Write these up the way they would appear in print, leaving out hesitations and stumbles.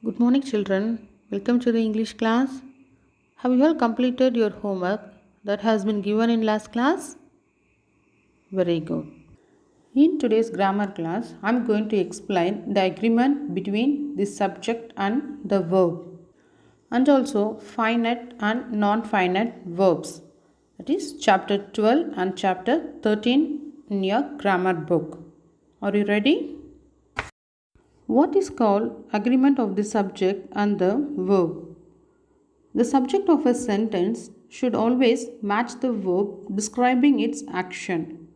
Good morning, children. Welcome to the English class. Have you all completed your homework that has been given in last class? Very good. In today's grammar class, I am going to explain the agreement between the subject and the verb, and also finite and non-finite verbs. That is chapter 12 and chapter 13 in your grammar book. Are you ready? What is called agreement of the subject and the verb? The subject of a sentence should always match the verb describing its action.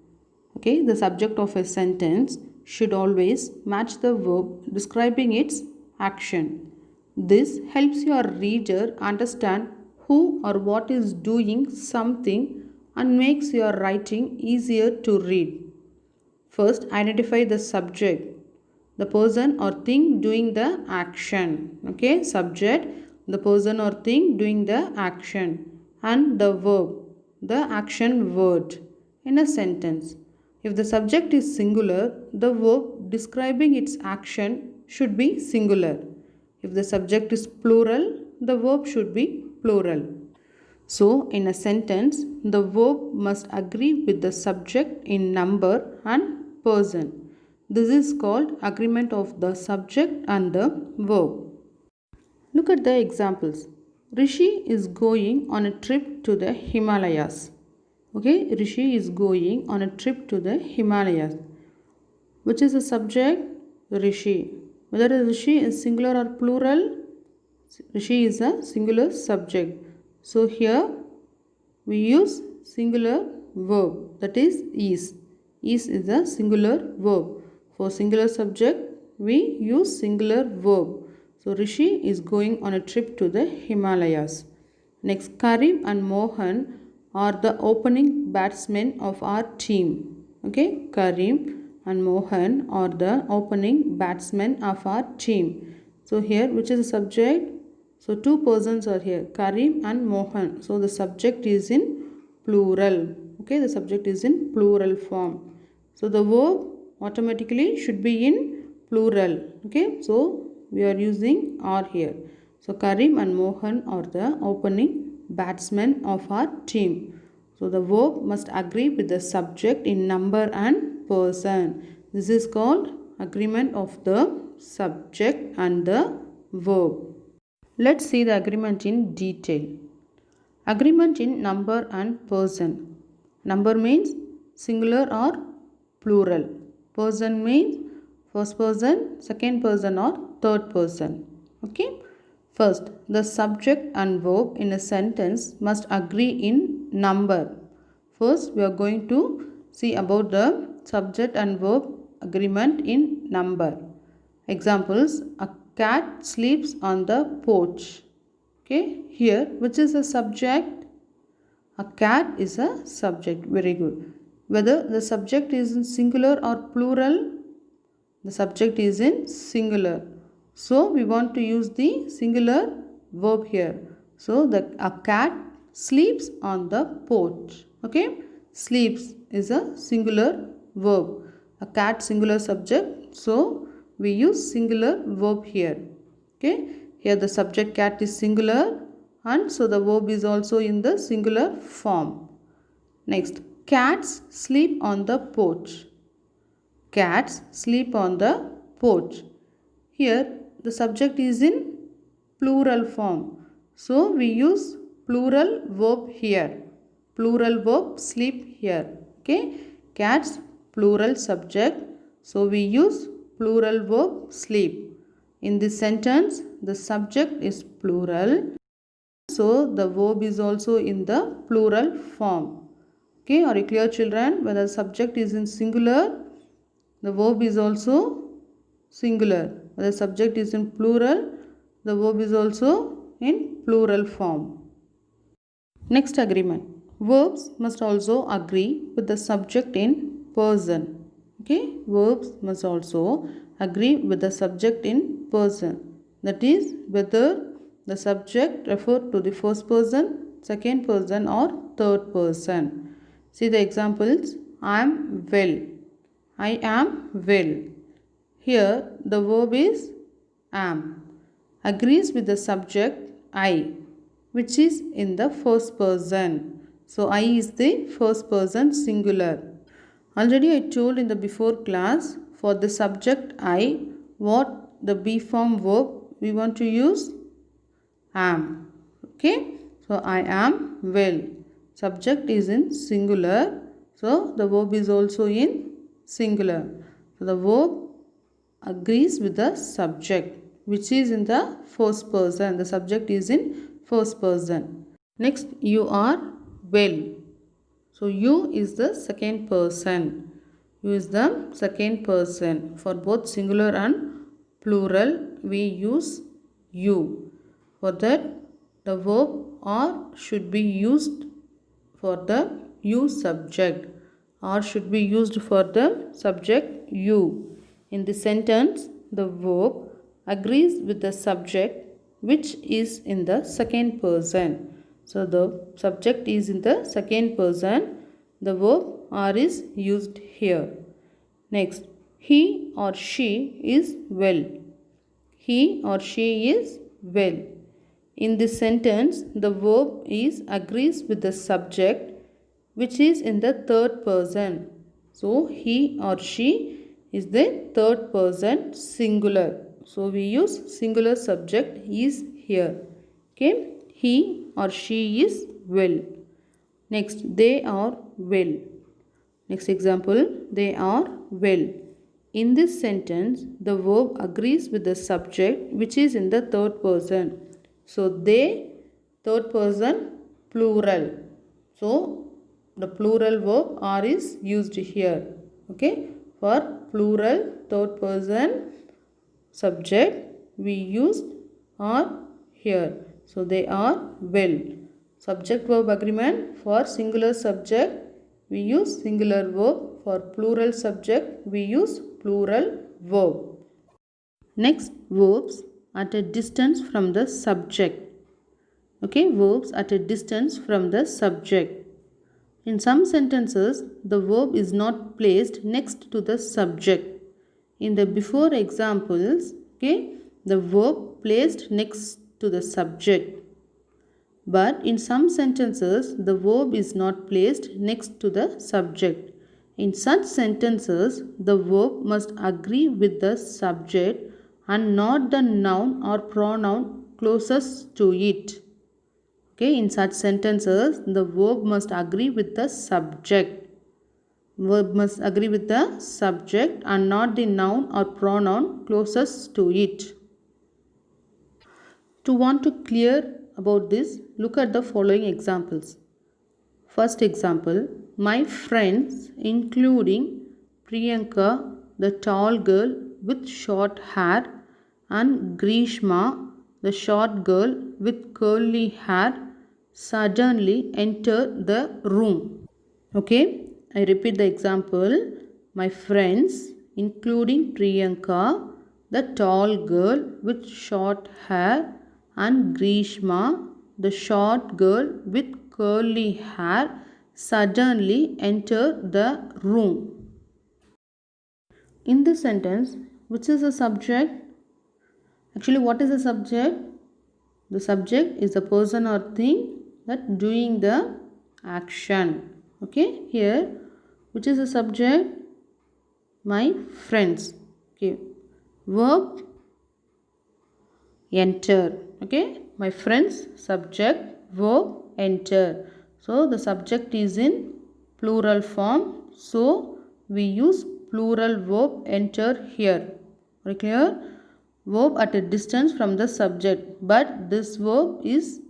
Okay, the subject of a sentence should always match the verb describing its action. This helps your reader understand who or what is doing something and makes your writing easier to read. First, identify the subject, the person or thing doing the action. Okay, subject, the person or thing doing the action, and the verb, the action word in a sentence. If the subject is singular, the verb describing its action should be singular. If the subject is plural, the verb should be plural. So, in a sentence, the verb must agree with the subject in number and person. This is called agreement of the subject and the verb. Look at the examples. Rishi is going on a trip to the Himalayas. Okay, Rishi is going on a trip to the Himalayas. Which is the subject? Rishi. Whether Rishi is singular or plural, Rishi is a singular subject. So here we use singular verb, that is is. Is a singular verb. For singular subject we use singular verb. So Rishi is going on a trip to the Himalayas. Next, Karim and Mohan are the opening batsmen of our team. Okay, Karim and Mohan are the opening batsmen of our team. So here, which is the subject? So two persons are here, Karim and Mohan. So the subject is in plural. Okay, the subject is in plural form. So the verb automatically should be in plural. Okay, so we are using are here. So Karim and Mohan are the opening batsmen of our team. So the verb must agree with the subject in number and person. This is called agreement of the subject and the verb. Let's see the agreement in detail. Agreement in number and person. Number means singular or plural. Person means first person, second person or third person. Okay. First, the subject and verb in a sentence must agree in number. First, we are going to see about the subject and verb agreement in number. Examples, a cat sleeps on the porch. Okay, here which is the subject? A cat is a subject. Very good. Whether the subject is in singular or plural, the subject is in singular. So we want to use the singular verb here. So a cat sleeps on the porch. Okay, sleeps is a singular verb. A cat singular subject. So we use singular verb here. Okay, here the subject cat is singular and so the verb is also in the singular form. Next, cats sleep on the porch. Cats sleep on the porch. Here the subject is in plural form. So we use plural verb here. Plural verb sleep here. Okay, cats plural subject. So we use plural verb sleep. In this sentence, the subject is plural. So the verb is also in the plural form. Okay, are you clear, children? When the subject is in singular, the verb is also singular. When the subject is in plural, the verb is also in plural form. Next agreement. Verbs must also agree with the subject in person. Okay, verbs must also agree with the subject in person. That is, whether the subject referred to the first person, second person or third person. See the examples. I am well. I am well. Here the verb is am. agrees with the subject I, which is in the first person. So I is the first person singular. Already I told in the before class, for the subject I, what the be form verb we want to use? Am. Okay. So I am well. Subject is in singular. So the verb is also in singular. So the verb agrees with the subject, which is in the first person. The subject is in first person. Next, you are well. So you is the second person. You is the second person. For both singular and plural, we use you. For that, the verb or should be used for the you subject, or should be used for the subject you. In the sentence, the verb agrees with the subject which is in the second person. So the subject is in the second person. The verb are is used here. Next, he or she is well. He or she is well. In this sentence, the verb is agrees with the subject which is in the third person. So, he or she is the third person singular. So, we use singular subject is here. Okay. He or she is well. Next, they are well. Next example, they are well. In this sentence, the verb agrees with the subject which is in the third person. So, they, third person, plural. So, the plural verb are is used here. Okay. For plural, third person, subject, we used are here. So, they are well. Subject verb agreement. For singular subject, we use singular verb. For plural subject, we use plural verb. Next, verbs at a distance from the subject. Okay, verbs at a distance from the subject. In some sentences, the verb is not placed next to the subject. In the before examples, okay, the verb placed next to the subject. But in some sentences, the verb is not placed next to the subject. In such sentences, the verb must agree with the subject and not the noun or pronoun closest to it. Okay, in such sentences, the verb must agree with the subject. Verb must agree with the subject and not the noun or pronoun closest to it. To want to clear about this, look at the following examples. First example, my friends including Priyanka, the tall girl with short hair, and Grishma, the short girl with curly hair, suddenly enter the room. Okay, I repeat the example. My friends including Priyanka, the tall girl with short hair, and Grishma, the short girl with curly hair, suddenly enter the room. In this sentence, which is the subject? Actually, what is the subject? The subject is the person or thing that doing the action. Okay, here, which is the subject? My friends. Okay, verb enter. Okay, my friends, subject, verb enter. So the subject is in plural form. So we use plural verb enter here. Very clear? Verb at a distance from the subject. But this verb is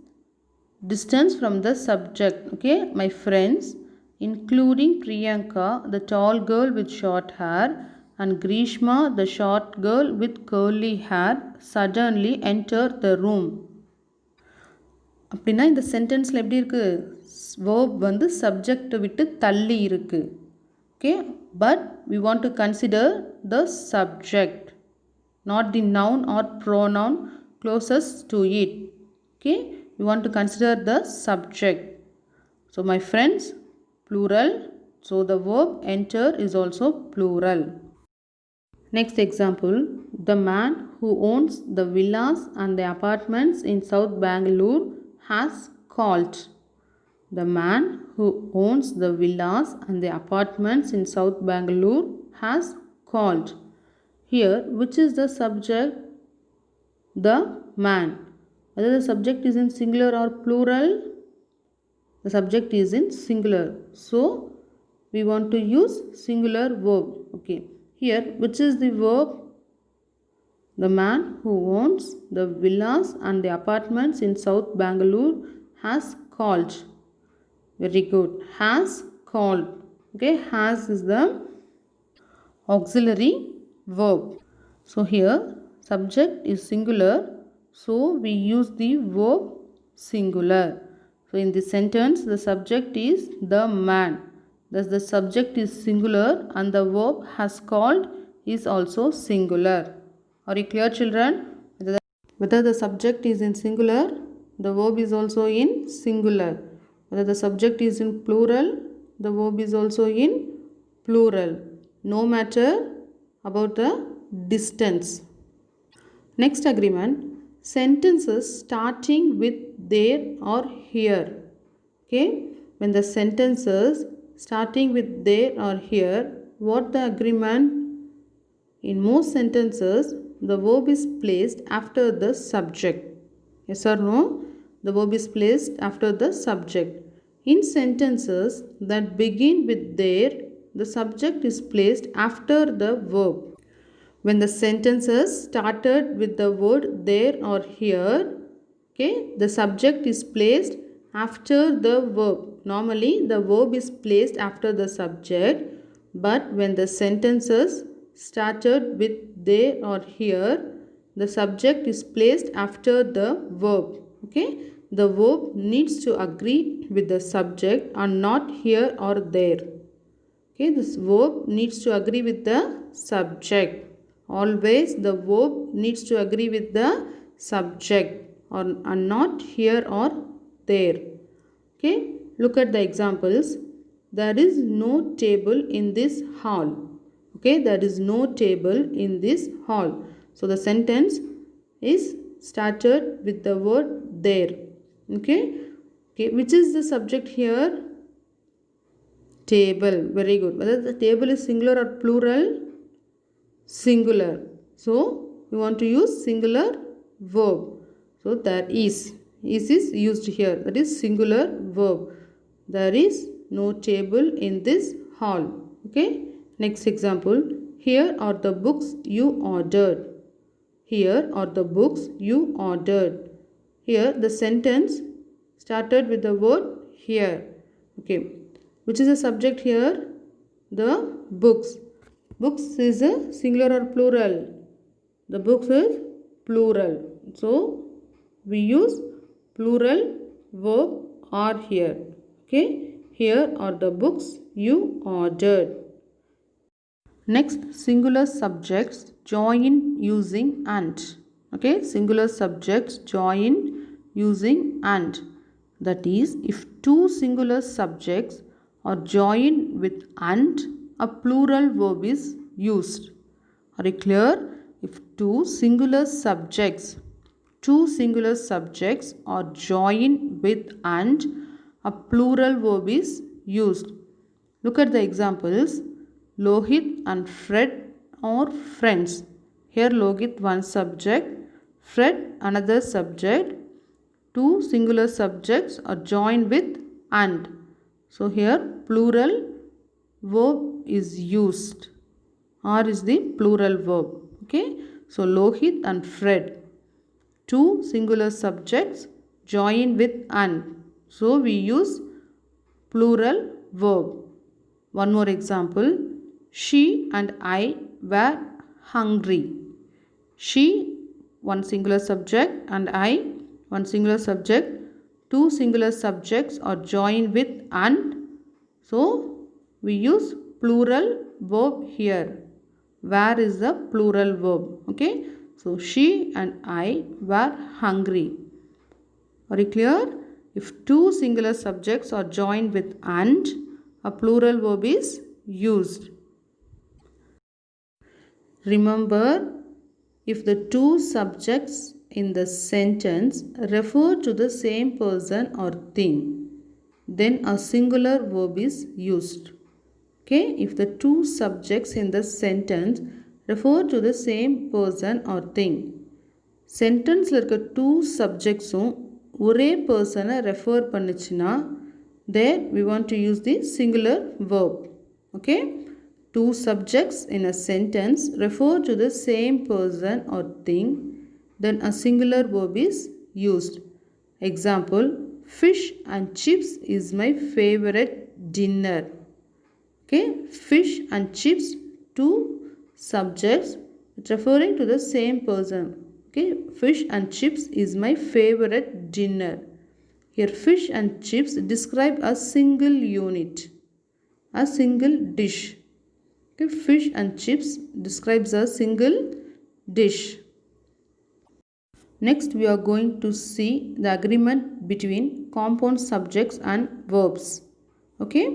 distance from the subject. Okay, my friends, including Priyanka, the tall girl with short hair, and Grishma, the short girl with curly hair, suddenly enter the room. அப்படின்னா இந்த சென்டென்ஸில் எப்படி இருக்குது? Verb வந்து சப்ஜெக்டை விட்டு தள்ளி இருக்குது. Okay, but we want to consider the subject, not the noun or pronoun closest to it. Okay, we want to consider the subject. So my friends, plural. So the verb enter is also plural. Next example, the man who owns the villas and the apartments in South Bangalore has called. The man who owns the villas and the apartments in South Bangalore has called. Here, which is the subject? The man. Whether the subject is in singular or plural? The subject is in singular. So, we want to use singular verb. Okay. Here, which is the verb? The man who owns the villas and the apartments in South Bangalore has called. Very good. Has called. Okay. Has is the auxiliary verb. So, here subject is singular. So, we use the verb singular. So, in this sentence, the subject is the man. Thus, the subject is singular and the verb has called is also singular. Are you clear, children? Whether the subject is in singular, the verb is also in singular. Whether the subject is in plural, the verb is also in plural. No matter about the distance. Next agreement. Sentences starting with there or here. Okay. When the sentences starting with there or here, what the agreement? In most sentences, the verb is placed after the subject. Yes or no? The verb is placed after the subject. In sentences that begin with there, the subject is placed after the verb. When the sentences started with the word there or here, okay, the subject is placed after the verb. Normally, the verb is placed after the subject, but when the sentences started with there or here, the subject is placed after the verb. Okay, the verb needs to agree with the subject and not here or there. Okay, this verb needs to agree with the subject. Always the verb needs to agree with the subject and not here or there. Okay, look at the examples. There is no table in this hall. Okay, there is no table in this hall. So the sentence is started with the word there. Okay, which is the subject here? Table. Very good. Whether the table is singular or plural? Singular. So, we want to use singular verb. So, there is. Is used here. That is singular verb. There is no table in this hall. Okay. Next example. Here are the books you ordered. Here are the books you ordered. Here the sentence started with the word here. Okay. Which is the subject here? The books. Books is a singular or plural? The books is plural. So, we use plural verb are here. Okay. Here are the books you ordered. Next, singular subjects join using and. Okay. Singular subjects join using and. That is, if two singular subjects are joined with and, a plural verb is used. Are you clear? If two singular subjects are joined with and, a plural verb is used. Look at the examples. Lohit and Fred are friends. Here Lohit one subject, Fred another subject. Two singular subjects are joined with and. So here plural verb is used. Or is the plural verb. Okay. So Lohit and Fred. Two singular subjects join with and. So we use plural verb. One more example. She and I were hungry. She, one singular subject, and I, one singular subject. Two singular subjects are joined with and. So we use plural verb here. Where is the plural verb? Okay. So she and I were hungry. Are you clear? If two singular subjects are joined with and, a plural verb is used. Remember, if the two subjects in the sentence refer to the same person or thing, then a singular verb is used. Okay, if the two subjects in the sentence refer to the same person or thing, சென்டென்ஸில் இருக்க two சப்ஜெக்ட்ஸும் ஒரே பர்சனை refer பண்ணுச்சுன்னா there we want to use the singular verb. Okay, two subjects in a sentence refer to the same person or thing, then a singular verb is used. Example, fish and chips is my favorite dinner. Okay, fish and chips, two subjects referring to the same person. Okay, fish and chips is my favorite dinner. Here fish and chips describe a single unit, a single dish. Okay, fish and chips describes a single dish. Next we are going to see the agreement between compound subjects and verbs. Okay,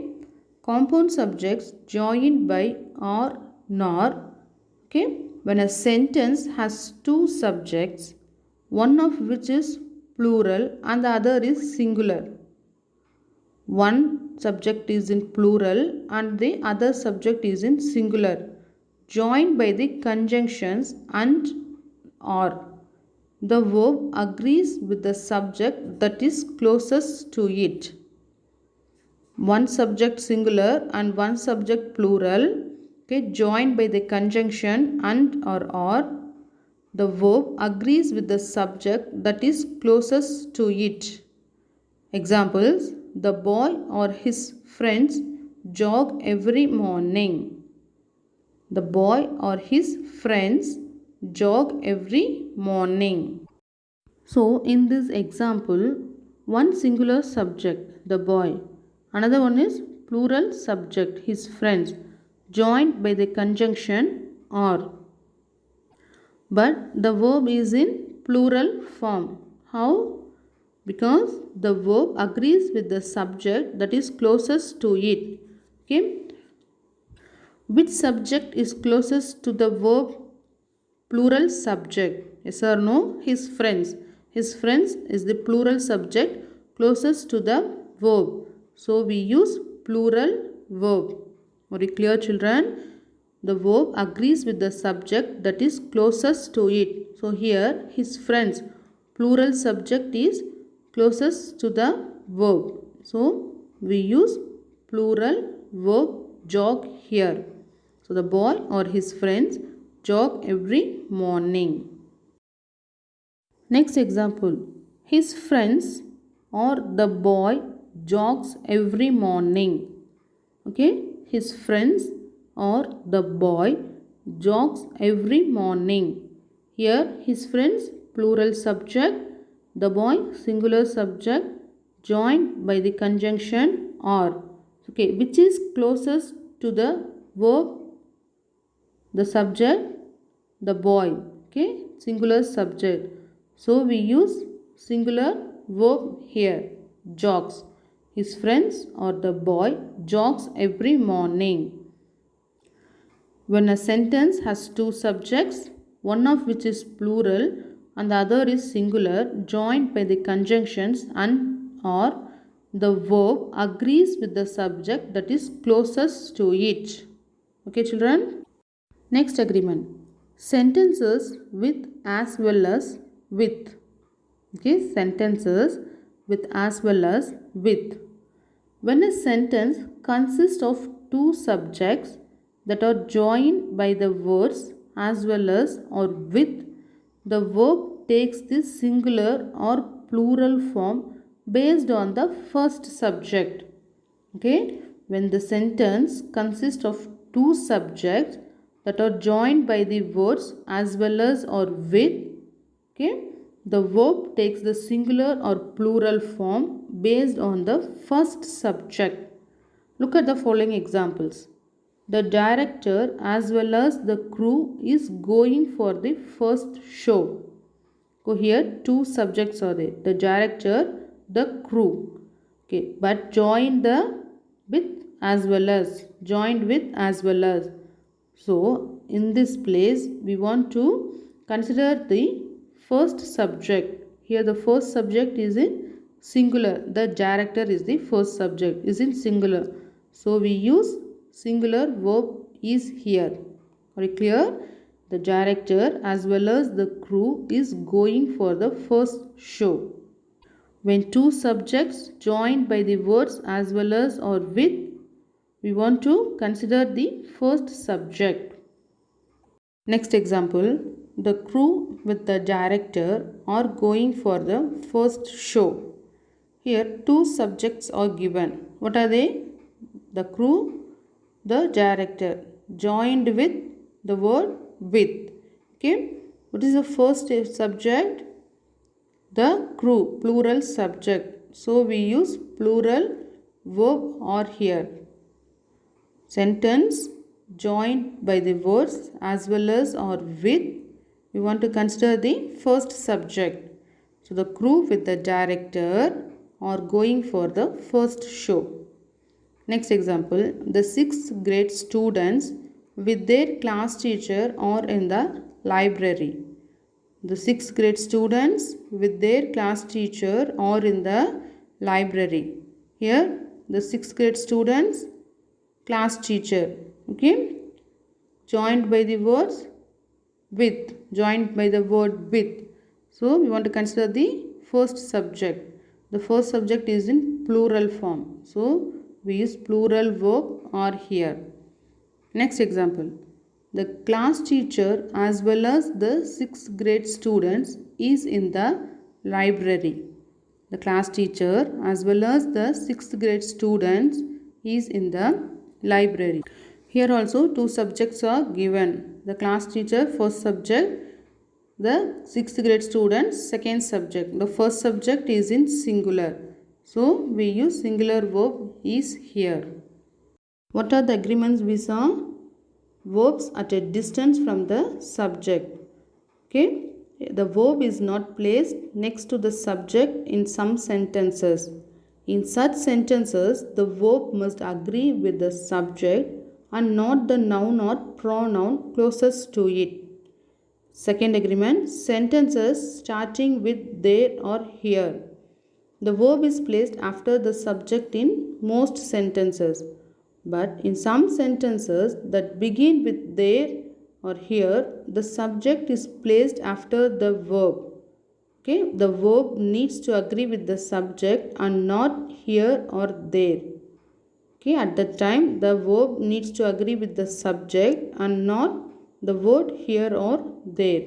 compound subjects joined by or nor. Okay, when a sentence has two subjects, one of which is plural and the other is singular. One subject is in plural and the other subject is in singular, joined by the conjunctions and or. The verb agrees with the subject that is closest to it. One subject singular and one subject plural, okay, joined by the conjunction and or. The verb agrees with the subject that is closest to it. Examples, the boy or his friends jog every morning. The boy or his friends jog every morning. So in this example, one singular subject, the boy, another one is plural subject, his friends, joined by the conjunction or. But the verb is in plural form. How? Because the verb agrees with the subject that is closest to it. Okay, which subject is closest to the verb? Plural subject. Yes or no? His friends. His friends is the plural subject closest to the verb. So we use plural verb. Very clear, children? The verb agrees with the subject that is closest to it. So here his friends, plural subject is closest to the verb. So we use plural verb jog here. So the boy or his friends jog every morning. Next example, his friends or the boy jogs every morning. Okay, his friends or the boy jogs every morning. Here his friends plural subject, the boy singular subject, joined by the conjunction or. Okay, which is closest to the verb? The subject, the boy. Okay, singular subject. So we use singular verb here, jogs. His friends or the boy jogs every morning. When a sentence has two subjects, one of which is plural and the other is singular, joined by the conjunctions and or, the verb agrees with the subject that is closest to it. Okay, children? Next agreement, sentences with as well as with. Okay, sentences with as well as with. When a sentence consists of two subjects that are joined by the words as well as or with, the verb takes the singular or plural form based on the first subject. Okay, when the sentence consists of two subjects that are joined by the words as well as or with, okay, the verb takes the singular or plural form based on the first subject. Look at the following examples. The director as well as the crew is going for the first show. So here two subjects are there, the director, the crew. Okay, but join the with as well as, joined with as well as. So in this place we want to consider the first subject. Here the first subject is in singular. The director is the first subject, is in singular. So we use singular verb is here. Are you clear? The director as well as the crew is going for the first show. When two subjects joined by the words as well as or with, we want to consider the first subject. Next example, the crew with the director are going for the first show. Here two subjects are given. What are they? The crew, the director, joined with the word with. Okay, what is the first subject? The crew, plural subject. So we use plural verb or here. Sentence joined by the words as well as or with. We want to consider the first subject. So the crew with the director are going for the first show. Next example, the 6th grade students with their class teacher are in the library. The 6th grade students with their class teacher are in the library. Here the 6th grade students, class teacher, okay, joined by the words with, joined by the word with. So we want to consider the first subject. The first subject is in plural form. So we use plural verb or here. Next example, the class teacher as well as the 6th grade students is in the library. The class teacher as well as the 6th grade students is in the library. Here also two subjects are given. The class teacher first subject, the 6th grade students second subject. The first subject is in singular. So we use singular verb is here. What are the agreements we saw? Verbs at a distance from the subject. Okay, the verb is not placed next to the subject in some sentences. In such sentences, the verb must agree with the subject and not the noun or pronoun closest to it. Second agreement, sentences starting with there or here. The verb is placed after the subject in most sentences. But in some sentences that begin with there or here, the subject is placed after the verb. Okay, the verb needs to agree with the subject and not here or there. Okay, at that time the verb needs to agree with the subject and not the word here or there.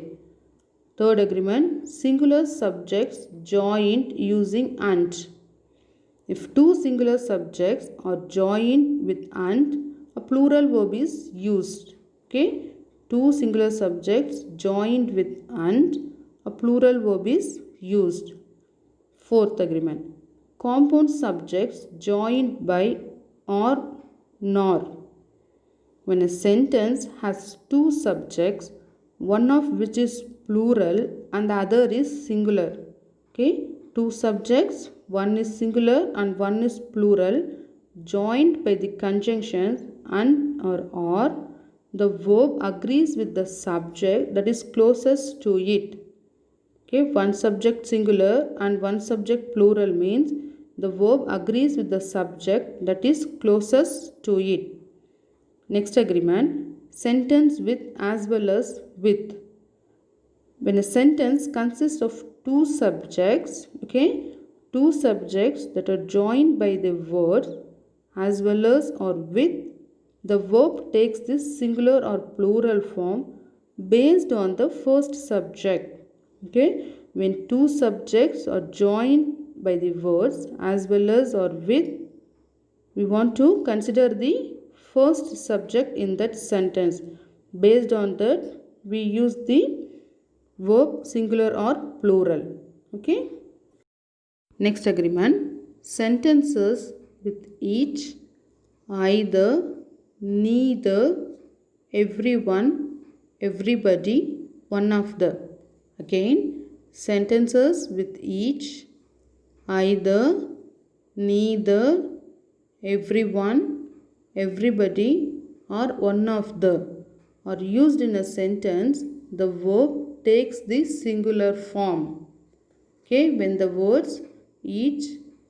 Third agreement, singular subjects joined using and. If two singular subjects are joined with and, a plural verb is used. Okay, two singular subjects joined with and, a plural verb is used. Fourth agreement, compound subjects joined by or nor. When a sentence has two subjects, one of which is plural and the other is singular. Okay, two subjects, one is singular and one is plural, joined by the conjunctions and or, the verb agrees with the subject that is closest to it. Okay, one subject singular and one subject plural means the verb agrees with the subject that is closest to it. Next agreement, sentence with as well as with. When a sentence consists of two subjects, okay, two subjects that are joined by the words as well as or with, the verb takes this singular or plural form based on the first subject. Okay, when two subjects are joined by the words as well as or with, we want to consider the first subject in that sentence. Based on that, we use the verb singular or plural. Okay. Next agreement, sentences with each, either, neither, everyone, everybody, one of the. Again, sentences with each, either, neither, everyone, everybody, or one of the. are used in a sentence, the verb takes the singular form. Okay, when the words each,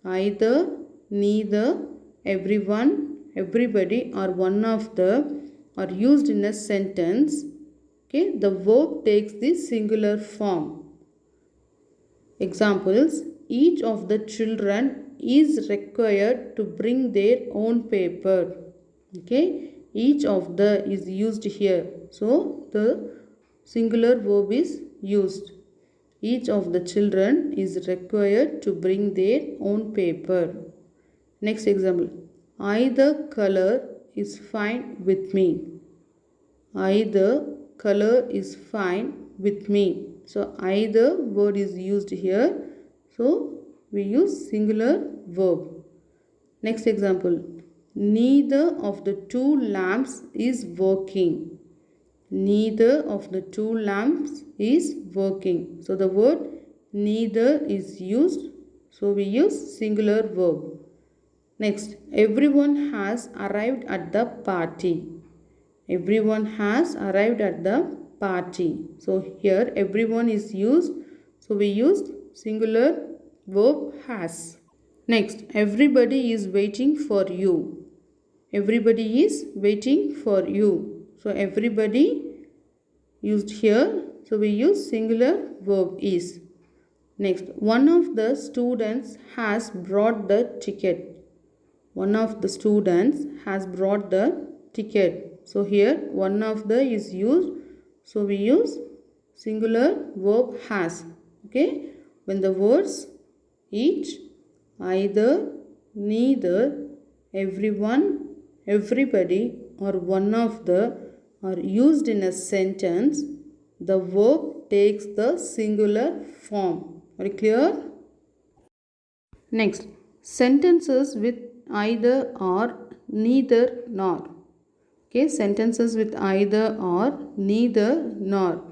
either, neither, everyone, everybody or one of the are used in a sentence, okay, the verb takes the singular form. Examples: each of the children is required to bring their own paper. Okay, each of the is used here, so the singular verb is used. Each of the children is required to bring their own paper. Next example: either color is fine with me. Either color is fine with me. So either word is used here. So we use singular verb. Next example: neither of the two lamps is working. Neither of the two lamps is working. So the word neither is used. So we use singular verb. Next, everyone has arrived at the party. Everyone has arrived at the party. So here everyone is used. So we use singular verb has. Next, everybody is waiting for you. Everybody is waiting for you. So everybody used here. So we use singular verb is. Next, one of the students has brought the ticket. One of the students has brought the ticket. So here one of the is used. So we use singular verb has. Okay. When the words each, either, neither, everyone, everybody or one of the are used in a sentence, the verb takes the singular form. Very clear? Next, sentences with either or, neither nor. Okay, sentences with either or, neither nor.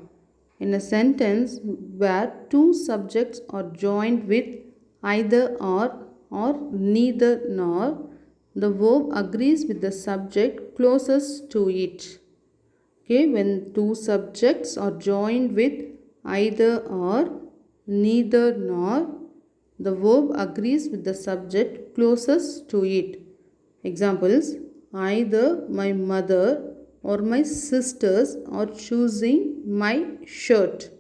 In a sentence where two subjects are joined with either or neither nor, the verb agrees with the subject closest to it. Okay, when two subjects are joined with either or, neither nor, the verb agrees with the subject closest to it. Examples: either my mother or my sisters are choosing my shirt.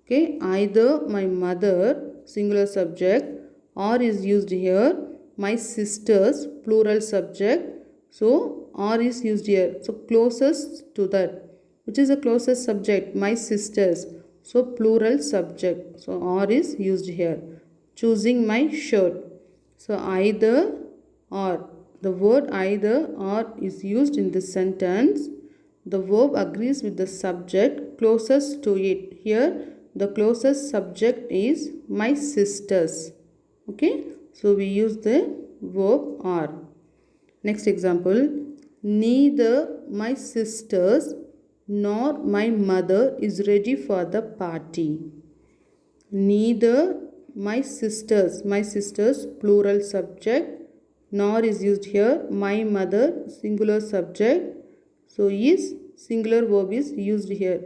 Okay, either my mother, singular subject, or is used here. My sisters, plural subject. So or is used here. So closest to that. Which is the closest subject? My sisters. So plural subject. So or is used here. Choosing my shirt. So either or. The word either or is used in this sentence. The verb agrees with the subject closest to it. Here the closest subject is my sisters. Okay. So we use the verb are. Next example: neither my sisters nor my mother is ready for the party. Neither my sisters plural subject, nor is used here. My mother singular subject. So is singular verb is used here.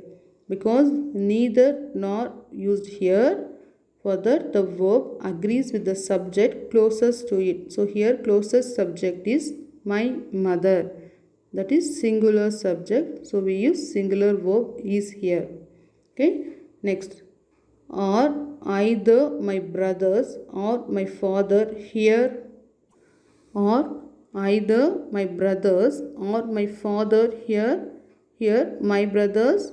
Because neither nor used here, for that the verb agrees with the subject closest to it. So here closest subject is my mother. That is singular subject. So we use singular verb is here. Okay. Next, or either my brothers or my father here, or either my brothers or my father here. Here my brothers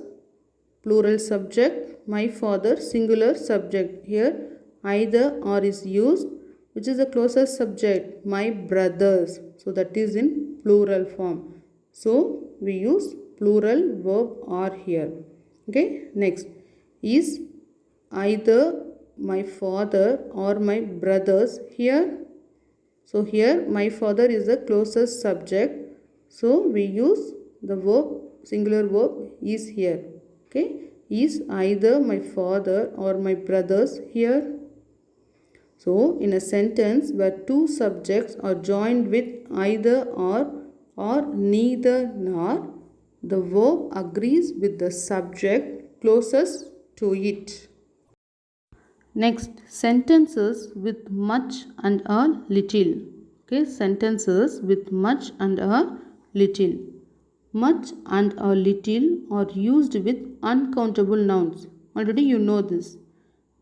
plural subject, my father singular subject. Here either or is used, which is the closest subject, my brothers. So that is in plural form. So we use plural verb are here. Okay. Next, is either my father or my brothers here. So here my father is the closest subject. So we use the verb, singular verb is here. Okay. Is either my father or my brothers here. So in a sentence where two subjects are joined with either or neither nor, The verb agrees with the subject closest to it. Next, sentences with much and a little. Okay, sentences with much and a little. Much and a little are used with uncountable nouns. Already you know this.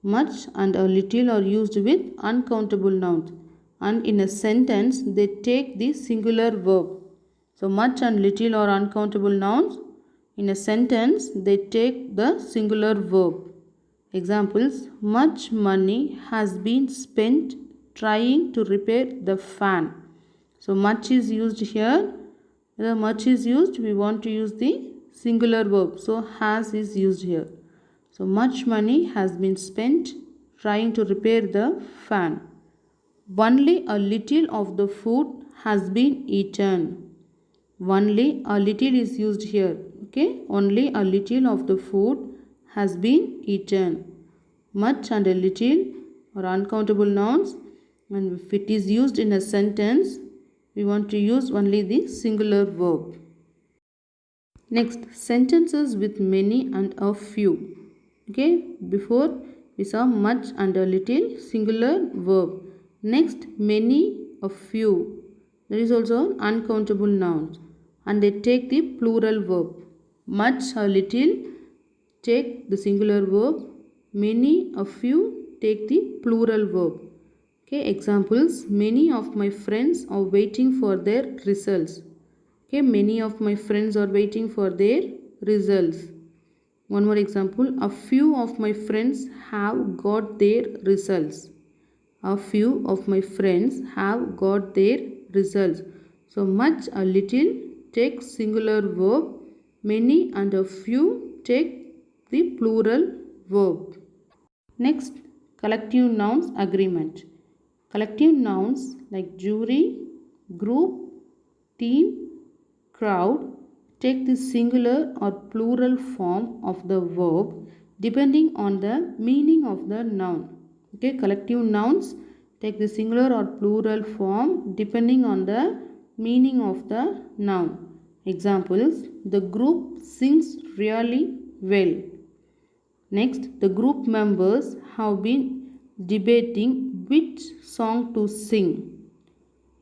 Much and a little are used with uncountable nouns. And in a sentence, they take the singular verb. So, much and little are uncountable nouns. In a sentence, they take the singular verb. Examples: much money has been spent trying to repair the fan. So, much is used here. The much is used, we want to use the singular verb. So, has is used here. So, much money has been spent trying to repair the fan. Only a little of the food has been eaten. Only a little is used here. Okay, only a little of the food has been eaten. Much and a little are uncountable nouns, and if it is used in a sentence, we want to use only the singular verb. Next, sentences with many and a few. Okay, before we saw much and a little, singular verb. Next, many, a few. There is also an uncountable noun, and they take the plural verb. Much, a little, take the singular verb. Many, a few, take the plural verb. Okay, examples: many of my friends are waiting for their results. Okay, many of my friends are waiting for their results. One more example: a few of my friends have got their results. A few of my friends have got their results. So, much, a little take singular verb. Many and a few take the plural verb. Next, collective nouns agreement. Collective nouns like jury, group, team, crowd take the singular or plural form of the verb depending on the meaning of the noun. Okay, collective nouns take the singular or plural form depending on the meaning of the noun. Examples: the group sings really well. Next, the group members have been debating which song to sing.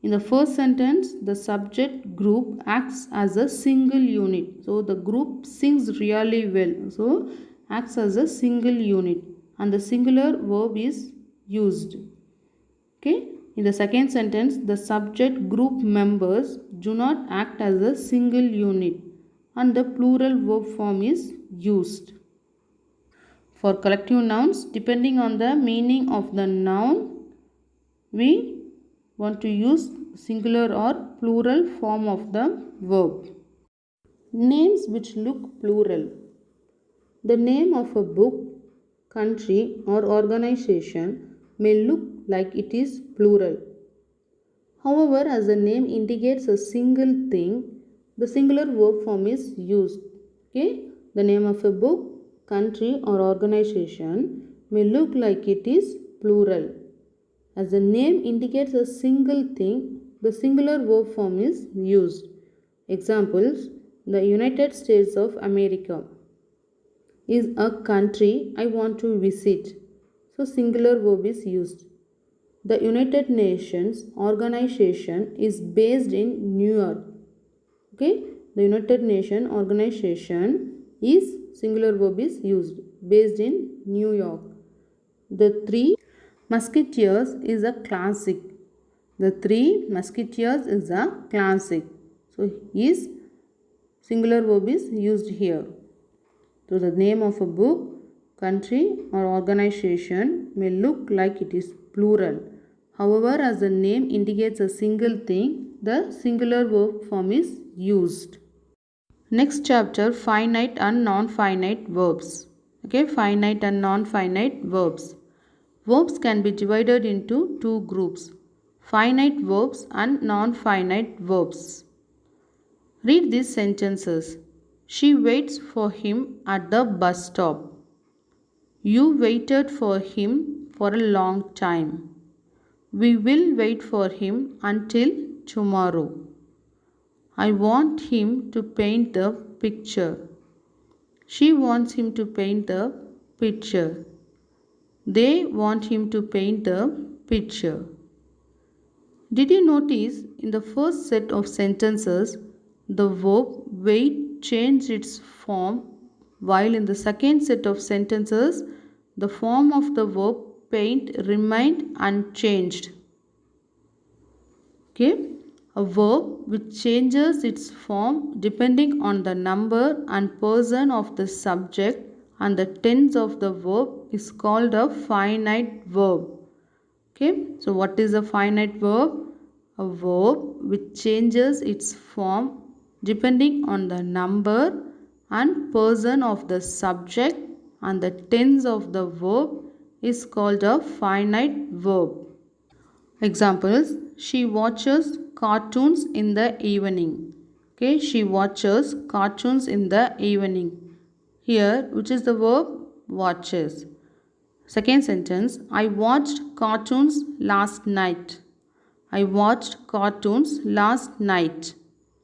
In the first sentence, the subject group acts as a single unit. So, the group sings really well. So, acts as a single unit. And the singular verb is used. Okay. In the second sentence, the subject group members do not act as a single unit. And the plural verb form is used. For collective nouns, depending on the meaning of the noun, we want to use singular or plural form of the verb. Names which look plural. The name of a book, country or organization may look like it is plural. However, as the name indicates a single thing, the singular verb form is used. Okay? The name of a book, country or organization may look like it is plural. As the name indicates a single thing, the singular verb form is used. Examples: the United States of America is a country I want to visit. So, singular verb is used. The United Nations organization is based in New York. Okay, the United Nations organization is singular verb is used, based in New York. The Three Musketeers is a classic. The Three Musketeers is a classic. So, is singular verb is used here. So, the name of a book, country or organization may look like it is plural. However, as the name indicates a single thing, the singular verb form is used. Next chapter, finite and non-finite verbs. Okay, finite and non-finite verbs. Verbs can be divided into two groups: finite verbs and non-finite verbs. Read these sentences. She waits for him at the bus stop. You waited for him for a long time. We will wait for him until tomorrow. I want him to paint the picture. She wants him to paint the picture. They want him to paint the picture. Did you notice in the first set of sentences the verb wait changed its form, while in the second set of sentences the form of the verb paint remained unchanged? Okay, a verb which changes its form depending on the number and person of the subject and the tense of the verb is called a finite verb. Okay, so what is a finite verb? A verb which changes its form depending on the number and person of the subject and the tense of the verb is called a finite verb. Examples: she watches cartoons in the evening. Okay, she watches cartoons in the evening. Here, which is the verb? Watches. Second sentence, I watched cartoons last night. I watched cartoons last night.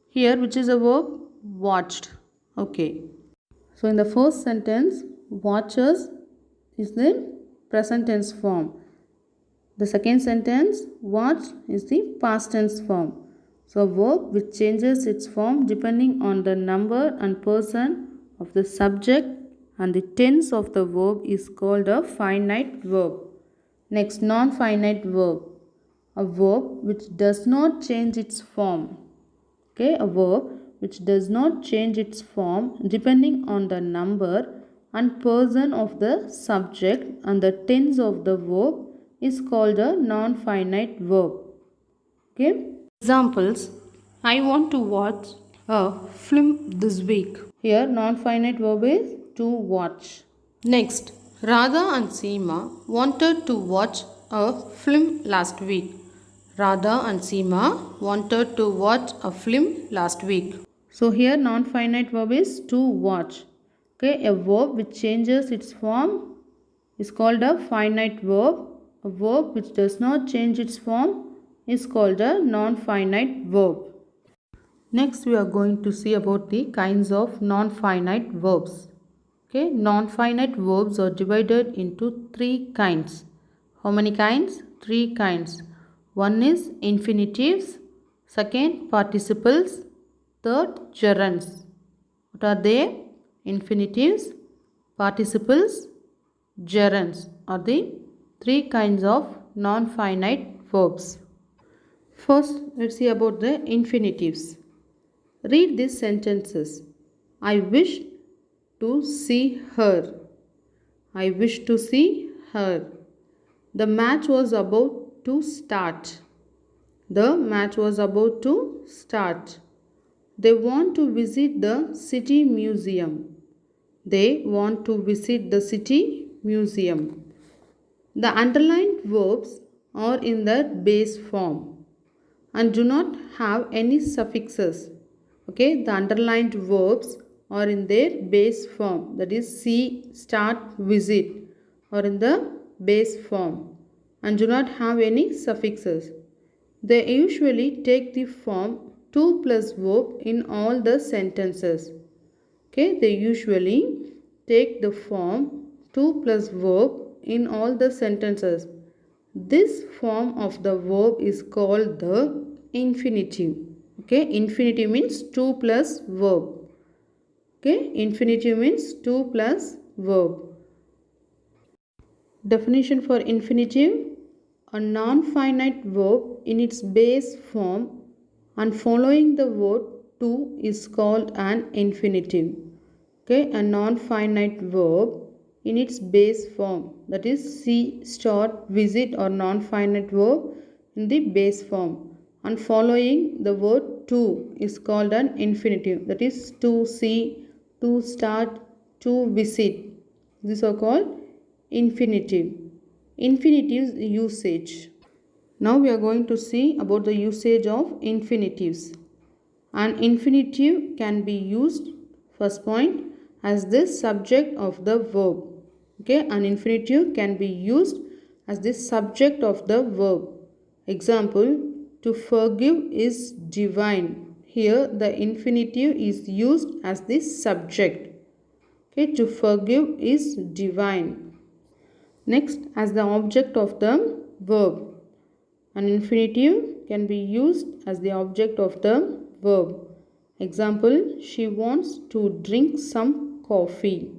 Here, which is the verb? Watched. Okay. So, in the first sentence, watches is the present tense form. The second sentence, watched is the past tense form. So, a verb which changes its form depending on the number and person of the subject and the tense of the verb is called a finite verb. Next, non-finite verb. A verb which does not change its form. Okay, a verb which does not change its form depending on the number and person of the subject and the tense of the verb is called a non-finite verb. Okay. Examples: I want to watch a film this week. Here non-finite verb is to watch. Next, Radha and Seema wanted to watch a film last week. Radha and Seema wanted to watch a film last week. So here non-finite verb is to watch. Okay, a verb which changes its form is called a finite verb. A verb which does not change its form is called a non-finite verb. Next, we are going to see about the kinds of non-finite verbs. Okay, non-finite verbs are divided into three kinds. How many kinds? Three kinds. One is infinitives, second participles, third gerunds. What are they? Infinitives, participles, gerunds are the three kinds of non-finite verbs. First, let's see about the infinitives. Read these sentences. I wish to see her. I wish to see her. The match was about to start. The match was about to start. They want to visit the city museum. They want to visit the city museum. The underlined verbs are in their base form and do not have any suffixes. Okay, the underlined verbs are in their base form, that is see, start, visit, or in the base form and do not have any suffixes. They usually take the form to plus verb in all the sentences. Okay, they usually take the form to plus verb in all the sentences. This form of the verb is called the infinitive. Okay, infinitive means to plus verb. Okay, infinitive means to plus verb. Definition for infinitive: a non-finite verb in its base form and following the word to is called an infinitive. Okay, a non-finite verb in its base form, that is see, start, visit, or non-finite verb in the base form and following the word to is called an infinitive, that is to see, to start, to visit. These are called infinitive. Infinitive usage. Now we are going to see about the usage of infinitives. An infinitive can be used, first point, as the subject of the verb. Okay, an infinitive can be used as the subject of the verb. Example, to forgive is divine. here the infinitive is used as the subject. Okay, to forgive is divine. Next, as the object of the verb. An infinitive can be used as the object of the verb. Example, she wants to drink some coffee.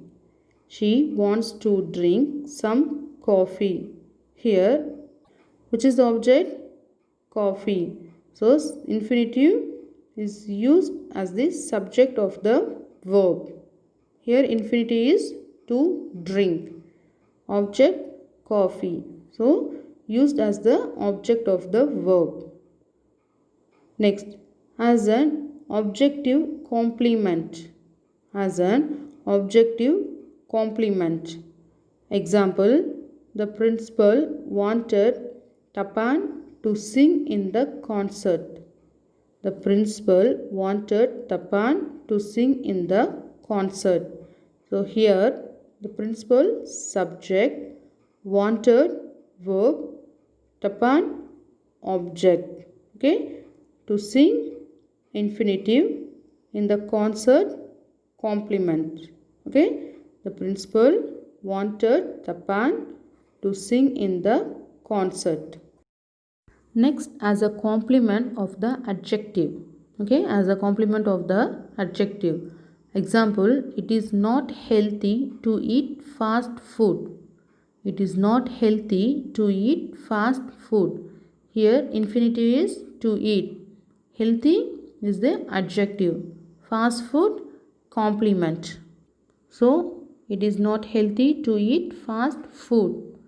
She wants to drink some coffee. Here, which is the object? Coffee. So, infinitive is used as the subject of the verb. Here, infinitive is to drink. Object, coffee. So, used as the object of the verb. Next, as an objective complement. As an objective complement. Example, the principal wanted Tapan to sing in the concert. The principal wanted Tapan to sing in the concert. So here the principal subject, wanted verb, Tapan object. Okay, to sing infinitive, in the concert complement. Okay, the principal wanted Tapan to sing in the concert. Next, as a complement of the adjective. Okay, as a complement of the adjective. Example, it is not healthy to eat fast food. It is not healthy to eat fast food. Here, infinitive is to eat. Healthy is the adjective. Fast food, complement. So, it is not healthy to eat fast food.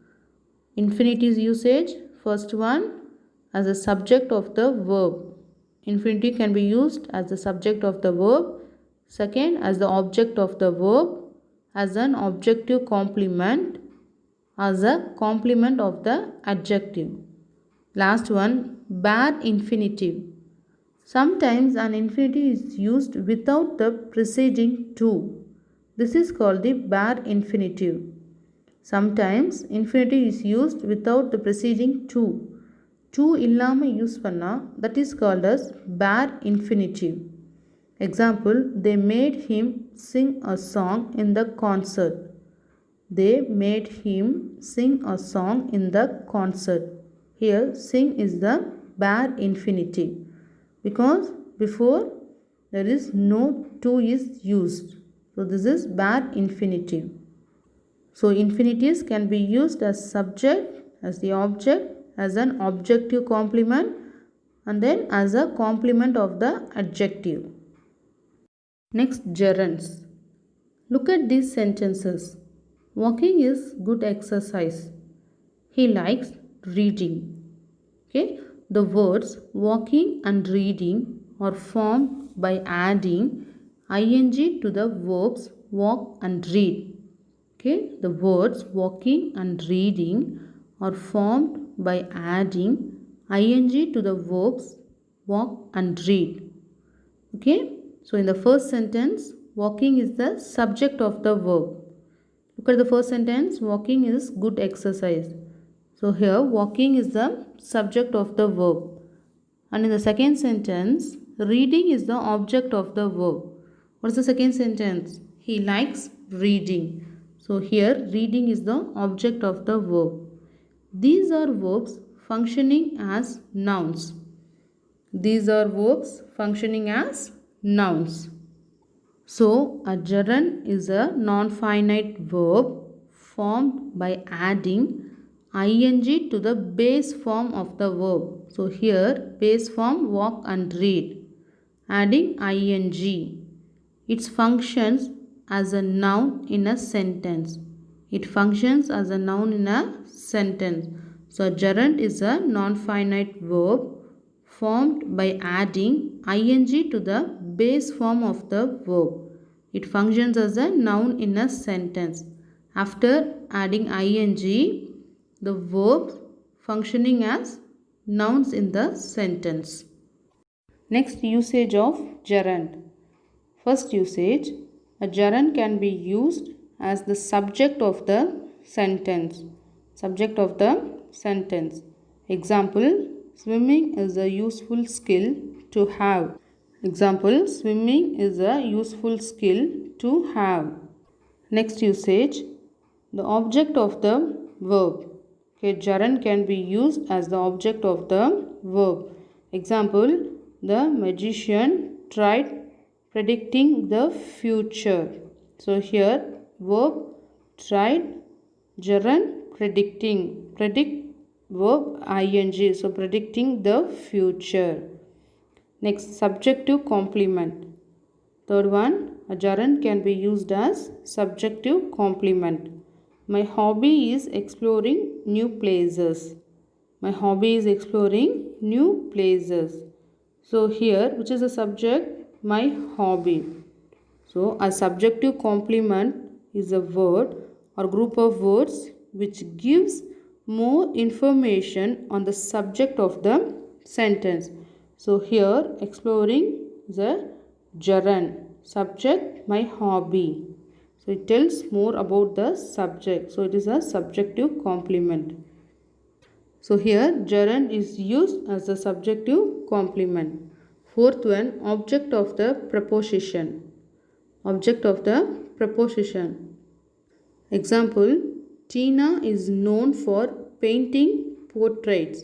Infinitive usage. First one, as a subject of the verb. Infinitive can be used as the subject of the verb. Second, as the object of the verb, as an objective complement, as a complement of the adjective. Last one, bare infinitive. Sometimes an infinitive is used without the preceding to. This is called the bare infinitive. Sometimes infinitive is used without the preceding to. To illama use panna, that is called as bare infinitive. Example, they made him sing a song in the concert. They made him sing a song in the concert. Here, sing is the bare infinitive because before there is no to is used. So, this is bare infinitive. So, infinitives can be used as subject, as the object, as an objective complement, and then as a complement of the adjective. Next, gerunds. Look at these sentences. Walking is good exercise. He likes reading. Okay, the words walking and reading are formed by adding ing to the verbs walk and read. Okay, the words walking and reading are formed by adding ing to the verbs walk and read. Okay, so in the first sentence, walking is the subject of the verb. Look at the first sentence, walking is good exercise. So here, walking is the subject of the verb. And in the second sentence, reading is the object of the verb. What is the second sentence? He likes reading. So here, reading is the object of the verb. These are verbs functioning as nouns. These are verbs functioning as nouns. So, a gerund is a non-finite verb formed by adding ing to the base form of the verb. So, here base form walk and read, adding ing. It functions as a noun in a sentence. It functions as a noun in a sentence. So, a gerund is a non-finite verb formed by adding ing to the base form of the verb. It functions as a noun in a sentence. After adding ing, the verbs functioning as nouns in the sentence. Next, usage of gerund. First usage, a gerund can be used as the subject of the sentence. Subject of the sentence. Example, swimming is a useful skill to have. Example, swimming is a useful skill to have. Next usage, the object of the verb. Okay, gerund can be used as the object of the verb. Example, the magician tried predicting the future. So here verb tried, gerund predicting, predict verb ing, so predicting the future. Next, subjective complement. Third one, a gerund can be used as subjective complement. My hobby is exploring new places. My hobby is exploring new places. So here, which is the subject? My hobby. So a subjective complement is a word or group of words which gives more information on the subject of the sentence. So here exploring is a gerund. Subject my hobby. So it tells more about the subject. So it is a subjective complement. So here gerund is used as a subjective complement. Fourth one, object of the preposition. Object of the preposition. Example, Tina is known for painting portraits.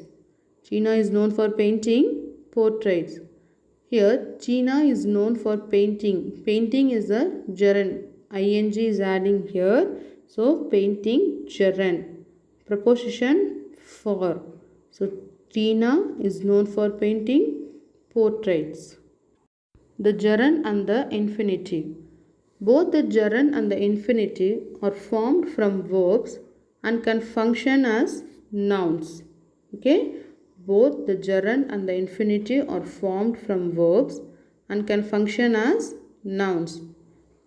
Tina is known for painting portraits. Here, Tina is known for painting. Painting is a gerund. Ing is adding here. So, painting gerund. Preposition for. So, Tina is known for painting portraits. The gerund and the infinitive. Both the gerund and the infinitive are formed from verbs and can function as nouns. Okay? Both the gerund and the infinitive are formed from verbs and can function as nouns.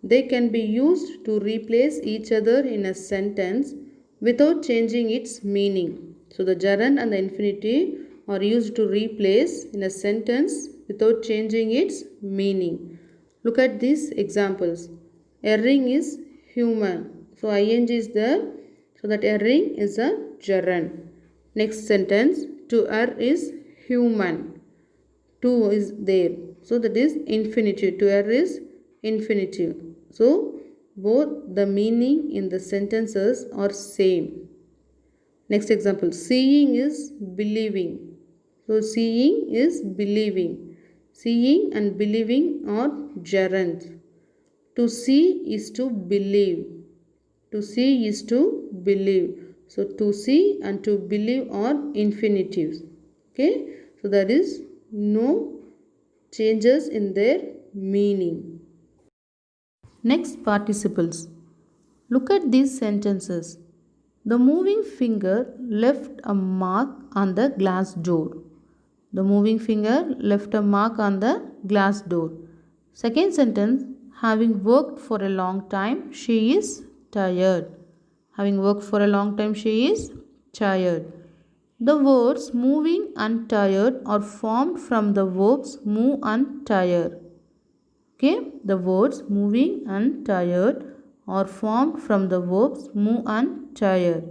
They can be used to replace each other in a sentence without changing its meaning. So the gerund and the infinitive are used to replace in a sentence without changing its meaning. Look at these examples. Erring is human. So ing is there. So that erring is a gerund. Next sentence. To err is human. To is there. So that is infinitive. To err is infinitive. So both the meaning in the sentences are same. Next example. Seeing is believing. So seeing is believing. Seeing and believing are gerunds. To see is to believe. To see is to believe. So to see and to believe are infinitives. Okay. So there is no changes in their meaning. Next, participles. Look at these sentences. The moving finger left a mark on the glass door. The moving finger left a mark on the glass door. Second sentence. Having worked for a long time, she is tired. Having worked for a long time, she is tired. The words moving and tired are formed from the verbs move and tire. Okay, the words moving and tired are formed from the verbs move and tire.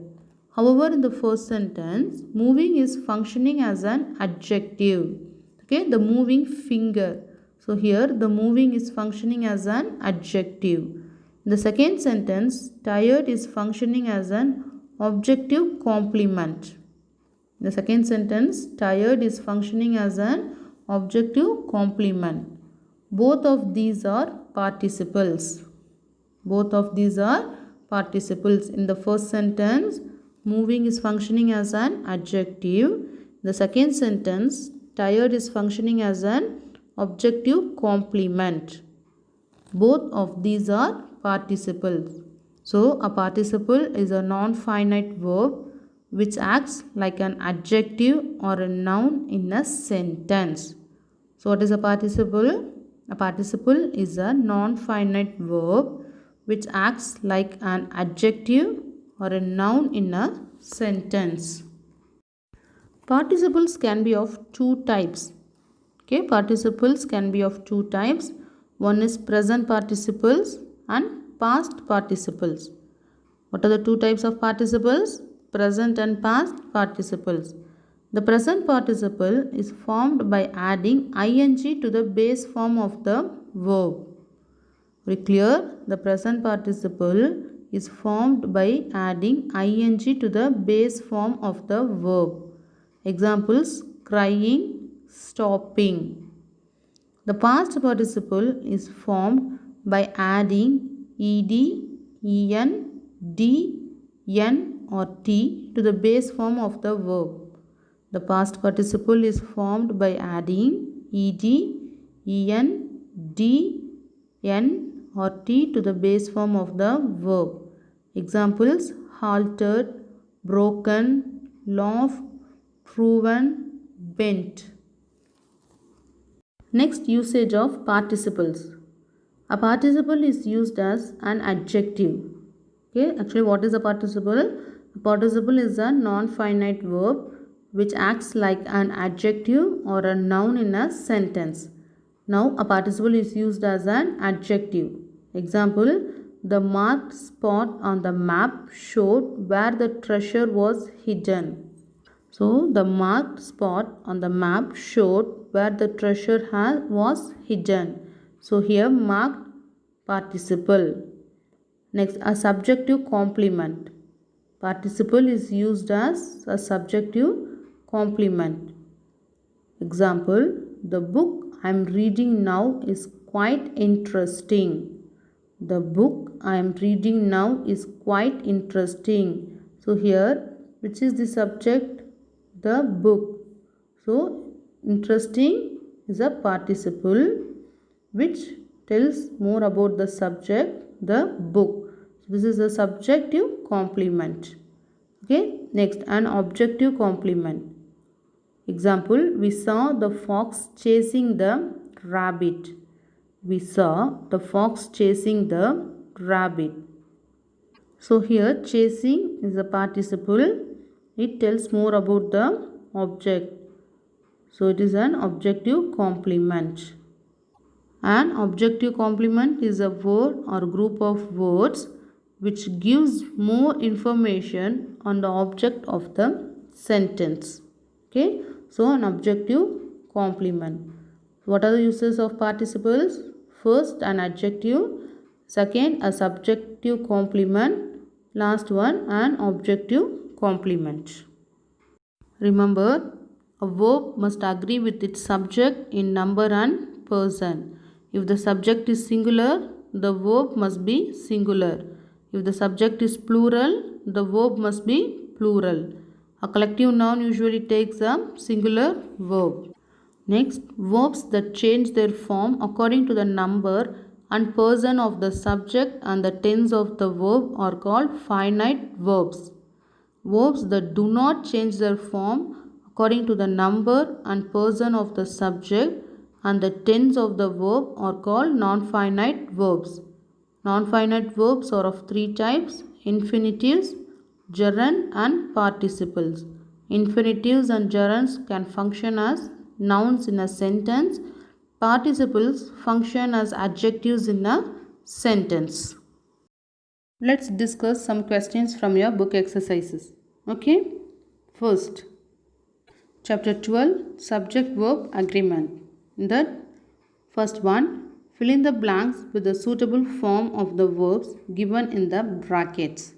However, in the first sentence, moving is functioning as an adjective. Okay, the moving finger. So here the moving is functioning as an adjective. In the second sentence, tired is functioning as an objective complement. In the second sentence, tired is functioning as an objective complement. Both of these are participles. Both of these are participles. In the first sentence, moving is functioning as an adjective. In the second sentence, tired is functioning as an objective complement. Both of these are participles. So, a participle is a non-finite verb which acts like an adjective or a noun in a sentence. So, what is a participle? A participle is a non-finite verb which acts like an adjective or a noun in a sentence. Participles can be of two types. Okay, participles can be of two types. One is present participles and past participles. What are the two types of participles? Present and past participles. The present participle is formed by adding ing to the base form of the verb. Very clear? The present participle is formed by adding ing to the base form of the verb. Examples: crying, stopping. The past participle is formed by adding ed, en, d, n or t to the base form of the verb. The past participle is formed by adding ed, en, d, n or t to the base form of the verb. Examples: halted, broken, laughed, proven, bent. Next, usage of participles. A participle is used as an adjective. Okay, actually what is a participle? A participle is a non-finite verb which acts like an adjective or a noun in a sentence. Now a participle is used as an adjective. Example: the marked spot on the map showed where the treasure was hidden. So the marked spot on the map showed where the treasure was hidden. So here marked participle. Next, a subjective complement. Participle is used as a subjective complement. Example: the book I am reading now is quite interesting. The book I am reading now is quite interesting. So here, which is the subject? The book. So interesting is a participle which tells more about the subject, the book. So this is a subjective complement. Okay, next, an objective complement. Example: we saw the fox chasing the rabbit. We saw the fox chasing the rabbit. So here chasing is a participle. It tells more about the object. So it is an objective complement. An objective complement is a word or group of words which gives more information on the object of the sentence. Okay, so an objective complement. What are the uses of participles? First, an adjective. Second, a subjective complement. Last one, an objective complement. Remember, a verb must agree with its subject in number and person. If the subject is singular, the verb must be singular. If the subject is plural, the verb must be plural. A collective noun usually takes a singular verb. Next, verbs that change their form according to the number and person of the subject and the tense of the verb are called finite verbs. Verbs that do not change their form according to the number and person of the subject and the tense of the verb are called non-finite verbs. Non-finite verbs are of three types: infinitives, gerund and participles. Infinitives and gerunds can function as nouns in a sentence. Participles function as adjectives in a sentence. Let's discuss some questions from your book exercises. Okay? First, chapter 12, subject verb agreement. In that, first one, fill in the blanks with the suitable form of the verbs given in the brackets.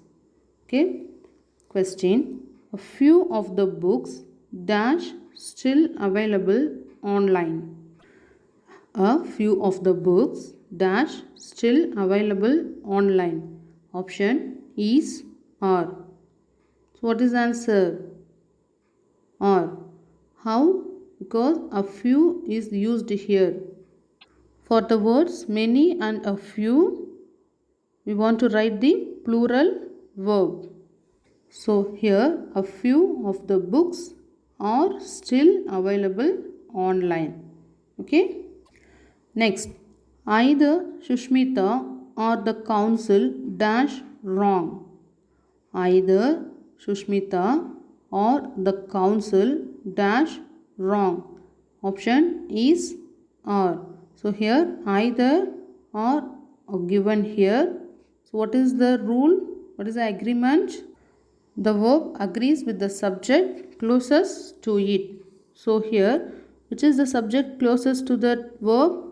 Okay? Question, a few of the books dash still available online. A few of the books dash still available online. Option is are. So what is the answer? Are. How? Because a few is used here. For the words many and a few, we want to write the plural verb. So here a few of the books are still available online. Okay. Next, either Shushmita or the council dash wrong. Either Shushmita or the council dash wrong. Option is are. So here either or are given here. So what is the rule? What is the agreement? The verb agrees with the subject closest to it. So here, which is the subject closest to that verb?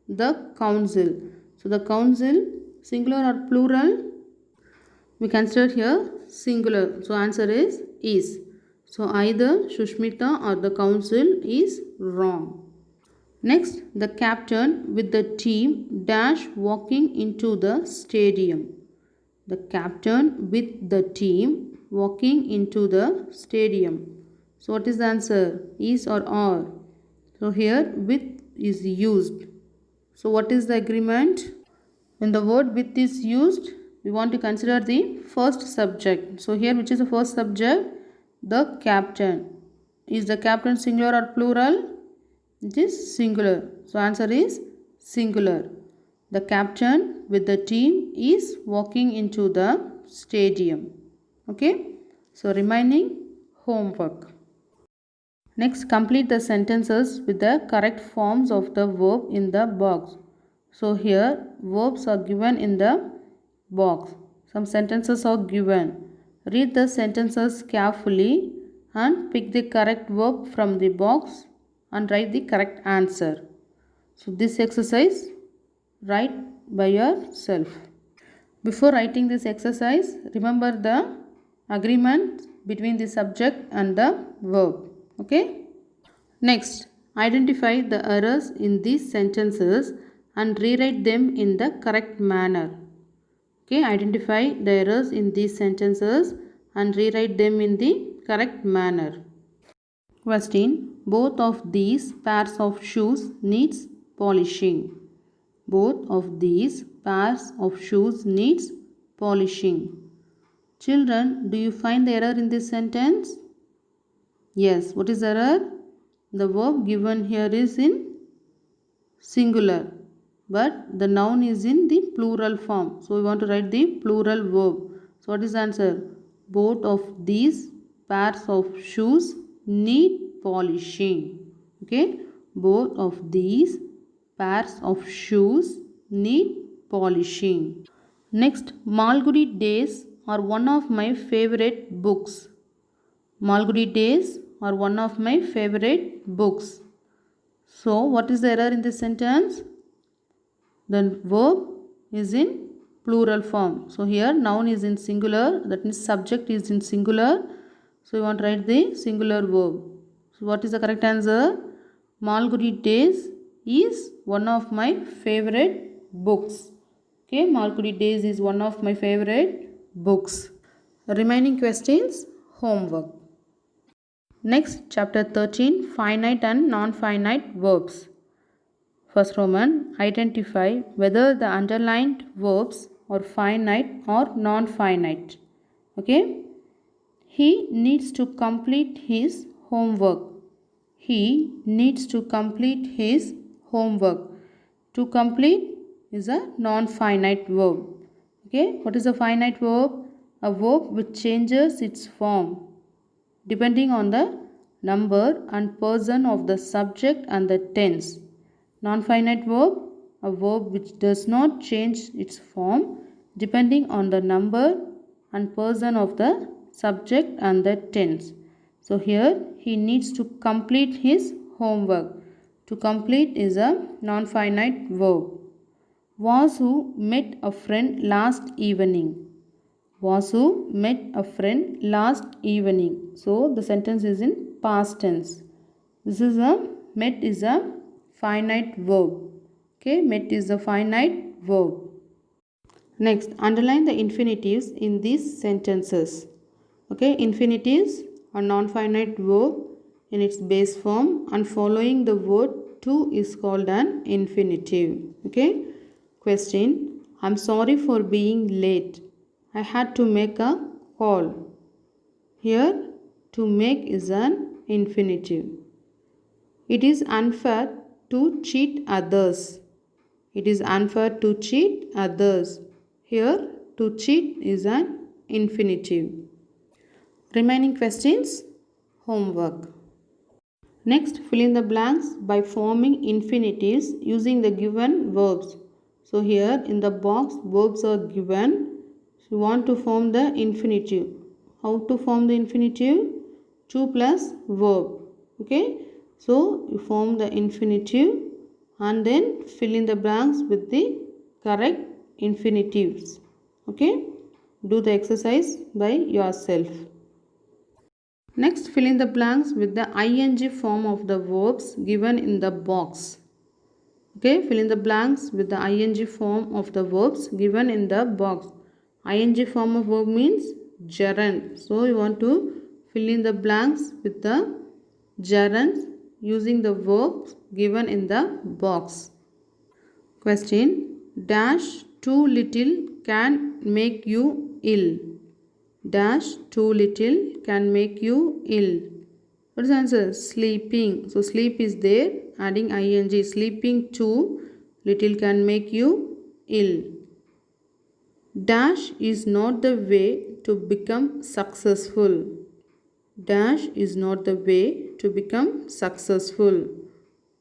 The council. So the council, singular or plural? We consider here singular. So answer is. So either Shushmita or the council is wrong. Next, the captain with the team dash walking into the stadium. The captain with the team walking into the stadium. So what is the answer? Is or are? So here with is used. So what is the agreement? When the word with is used, we want to consider the first subject. So here which is the first subject? The captain. Is the captain singular or plural? It is singular. So answer is singular. The captain with the team is walking into the stadium. Okay. So remaining homework. Next, complete the sentences with the correct forms of the verb in the box. So here verbs are given in the box. Some sentences are given. Read the sentences carefully and pick the correct verb from the box and write the correct answer. So this exercise write by yourself. Before writing this exercise, remember the agreement between the subject and the verb. Okay. Next, identify the errors in these sentences and rewrite them in the correct manner. Okay, identify the errors in these sentences and rewrite them in the correct manner. Question: both of these pairs of shoes needs polishing. Both of these pairs of shoes needs polishing. Children, do you find the error in this sentence? Yes. What is the error? The verb given here is in singular, but the noun is in the plural form. So we want to write the plural verb. So what is the answer? Both of these pairs of shoes need polishing. Okay. Both of these pairs of shoes need polishing. Next, Malgudi Days are one of my favorite books. Malgudi Days are one of my favorite books. So, what is the error in this sentence? The verb is in plural form. So, here noun is in singular, that means subject is in singular. So, we want to write the singular verb. So, what is the correct answer? Malgudi Days is one of my favorite books. Okay, Malgudi Days is one of my favorite books. Remaining questions, homework. Next, chapter 13, finite and non-finite verbs. First Roman, identify whether the underlined verbs are finite or non-finite. Okay. He needs to complete his homework. He needs to complete his homework. To complete is a non-finite verb. Okay. What is a finite verb? A verb which changes its form depending on the number and person of the subject and the tense. Non-finite verb, a verb which does not change its form depending on the number and person of the subject and the tense. So here he needs to complete his homework. To complete is a non-finite verb. Vasu met a friend last evening. Vasu met a friend last evening. So the sentence is in past tense. This is a met is a finite verb. Okay, met is a finite verb. Next, underline the infinitives in these sentences. Okay, infinitives are non-finite verb in its base form and following the word to is called an infinitive. Okay, question: I'm sorry for being late. I had to make a call. Here, to make is an infinitive. It is unfair to cheat others. It is unfair to cheat others. Here, to cheat is an infinitive. Remaining questions, homework. Next, fill in the blanks by forming infinitives using the given verbs. So here in the box, verbs are given. You want to form the infinitive. how to form the infinitive? To plus verb. Okay, so you form the infinitive and then fill in the blanks with the correct infinitives. Okay, do the exercise by yourself. Next, fill in the blanks with the ing form of the verbs given in the box. Okay, fill in the blanks with the ing form of the verbs given in the box. Ing form of verb means gerund. So you want to fill in the blanks with the gerunds using the verbs given in the box. Question: dash too little can make you ill. Dash too little can make you ill. What is the answer? Sleeping. So sleep is there, adding ing. Sleeping too little can make you ill. Dash is not the way to become successful. Dash is not the way to become successful.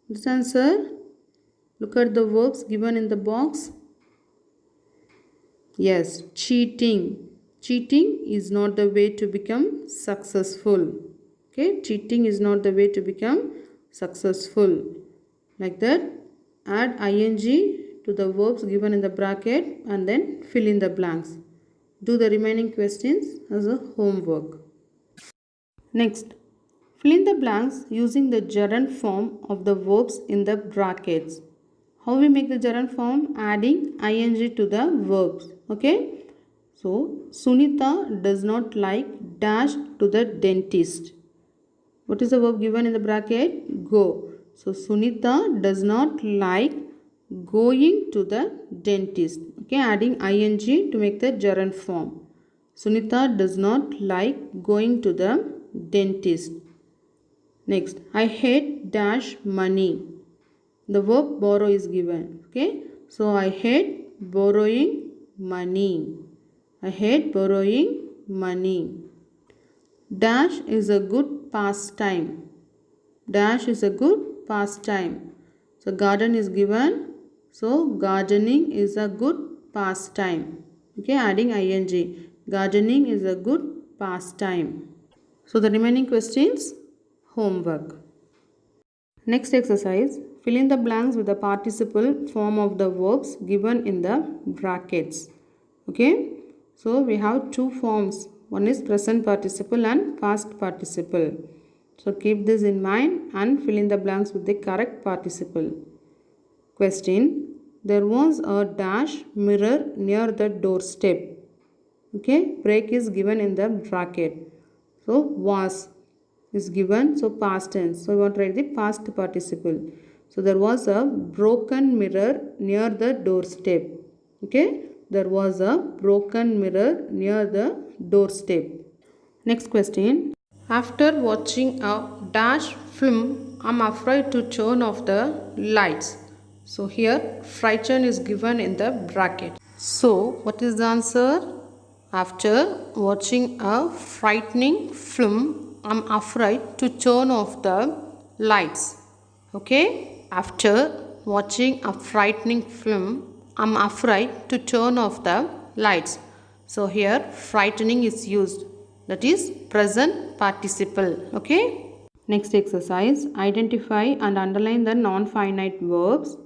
This answer. Look at the verbs given in the box. Yes, cheating. Cheating is not the way to become successful. Okay, cheating is not the way to become successful. Like that, add ing to the verbs given in the bracket and then fill in the blanks. Do the remaining questions as a homework. Next, fill in the blanks using the gerund form of the verbs in the brackets. How we make the gerund form? Adding ing to the verbs. Okay. So, Sunita does not like dash to the dentist. What is the verb given in the bracket? Go. So, Sunita does not like going to the dentist. Okay, adding ing to make the gerund form. Sunita does not like going to the dentist. Next, I hate dash money. The verb borrow is given. Okay, so I hate borrowing money. I hate borrowing money. Dash is a good pastime. Dash is a good pastime. So garden is given. So gardening is a good pastime. Okay, adding ing. Gardening is a good pastime. So the remaining questions, homework. Next exercise, fill in the blanks with the participle form of the verbs given in the brackets. Okay, so we have two forms. One is present participle and past participle. So keep this in mind and fill in the blanks with the correct participle. Question: there was a dash mirror near the doorstep. Okay, break is given in the bracket. So was is given, so past tense. So we want to write the past participle. So there was a broken mirror near the doorstep. Okay, there was a broken mirror near the doorstep. Next question. After watching a dash film, I'm afraid to turn off the lights. So here frightened is given in the bracket. So what is the answer? After watching a frightening film, I'm afraid to turn off the lights. Okay? After watching a frightening film, I'm afraid to turn off the lights. So here frightening is used. That is present participle. Okay? Next exercise. Identify and underline the non-finite verbs.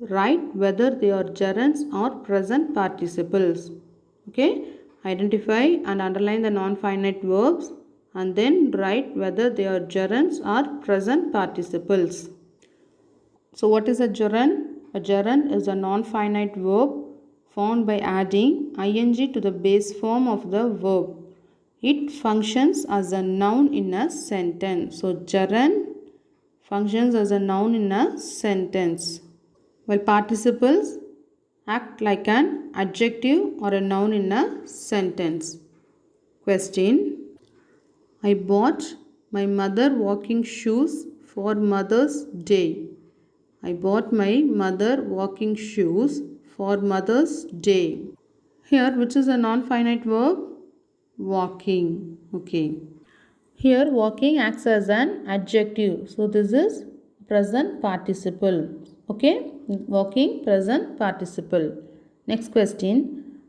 Write whether they are gerunds or present participles. Okay? Identify and underline the non-finite verbs and then write whether they are gerunds or present participles. So what is a gerund? A gerund is a non-finite verb formed by adding ing to the base form of the verb. It functions as a noun in a sentence. So gerund functions as a noun in a sentence, while participles act like an adjective or a noun in a sentence. Question: I bought my mother walking shoes for Mother's Day. I bought my mother walking shoes for Mother's Day. Here, which is a non-finite verb? Walking. Okay. Here, walking acts as an adjective. So, this is present participle. Okay. Walking, present participle. Next question.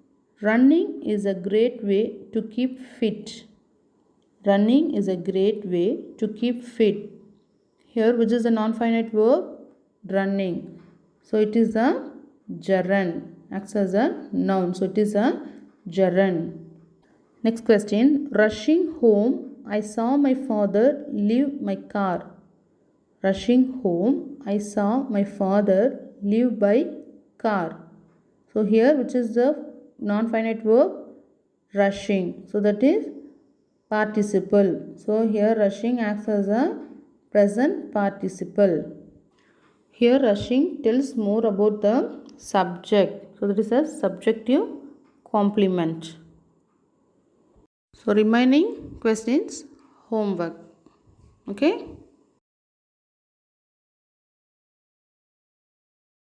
Running is a great way to keep fit. Running is a great way to keep fit. Here, which is the non-finite verb? Running. So it is a gerund. Acts as a noun. So it is a gerund. Next question. Rushing home, I saw my father leave my car. Rushing home, I saw my father leave by car. So here, which is the non-finite verb? Rushing. So that is participle. So here rushing acts as a present participle. Here rushing tells more about the subject. So that is a subjective complement. So remaining questions, homework. Okay.